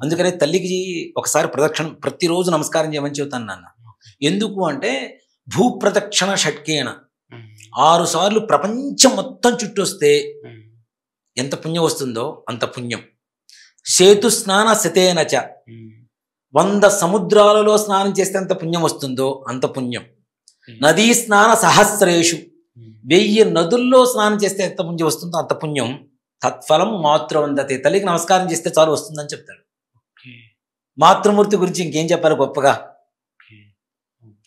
అందుకనే తల్లికి ఒకసారి ప్రదక్షిణ ప్రతిరోజు నమస్కారం చేయమని చెబుతాను నాన్న. ఎందుకు అంటే భూప్రదక్షిణ షట్కేణ 6 సార్లు ప్రపంచం మొత్తం చుట్టొస్తే ఎంత పుణ్యం వస్తుందో అంత పుణ్యం. సేతు స్నాన శతేనచ 100 సముద్రాలలో స్నానం చేస్తే ఎంత పుణ్యం వస్తుందో అంత పుణ్యం. నదీ స్నాన సహస్రేషు 1000 నదుల్లో స్నానం చేస్తే ఎంత పుణ్యం వస్తుందో అంత పుణ్యం. తత్ఫలం మాతృవందతే, తల్లికి నమస్కారం చేస్తే చాలు వస్తుందని చెప్తాడు. మాతృమూర్తి గురించి ఇంకేం చెప్పాలి గొప్పగా,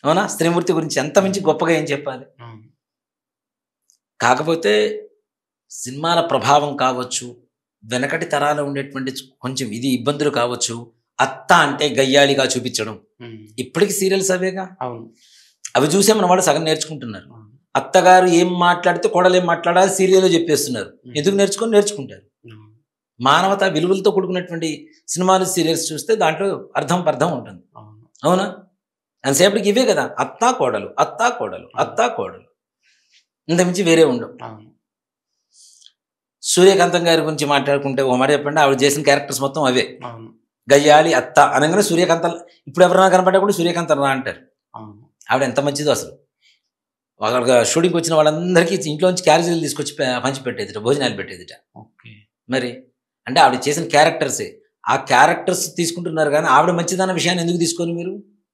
అవునా? స్త్రీమూర్తి గురించి ఎంత మించి గొప్పగా ఏం చెప్పాలి? కాకపోతే సినిమాల ప్రభావం కావచ్చు, వెనకటి తరాలు ఉండేటువంటి కొంచెం ఇది ఇబ్బందులు కావచ్చు. అత్త అంటే గయ్యాళిగా చూపించడం, ఇప్పటికి సీరియల్స్ అవేగా, అవి చూసే మన వాళ్ళు సగం నేర్చుకుంటున్నారు. అత్తగారు ఏం మాట్లాడితే కోడలు ఏం మాట్లాడాలి సీరియల్లో చెప్పేస్తున్నారు. ఎందుకు నేర్చుకుంటారు. మానవత విలువలతో కూడుకున్నటువంటి సినిమాలు సీరియల్స్ చూస్తే దాంట్లో అర్థం ఉంటుంది, అవునా? అంతసేపటికి ఇవే కదా, అత్తా కోడలు అత్తా కోడలు అత్తా కోడలు, ఇంతమించి వేరే ఉండవు. సూర్యకాంతం గారి గురించి మాట్లాడుకుంటే ఓ మాట చెప్పండి, ఆవిడ చేసిన క్యారెక్టర్స్ మొత్తం అవే. గయ్యాళి అత్త అనగానే సూర్యకాంతం, ఇప్పుడు ఎవరైనా కనపడ్డా కూడా సూర్యకాంతం రా అంటారు. ఆవిడ ఎంత మంచిదో అసలు. వాళ్ళ షూటింగ్కి వచ్చిన వాళ్ళందరికీ ఇంట్లోంచి క్యారేజీలు తీసుకొచ్చి పంచి పెట్టేదిట, భోజనాలు పెట్టేదిట. మరి అంటే ఆవిడ చేసిన క్యారెక్టర్సే, ఆ క్యారెక్టర్స్ తీసుకుంటున్నారు కానీ ఆవిడ మంచిదన్న విషయాన్ని ఎందుకు తీసుకొని మీరు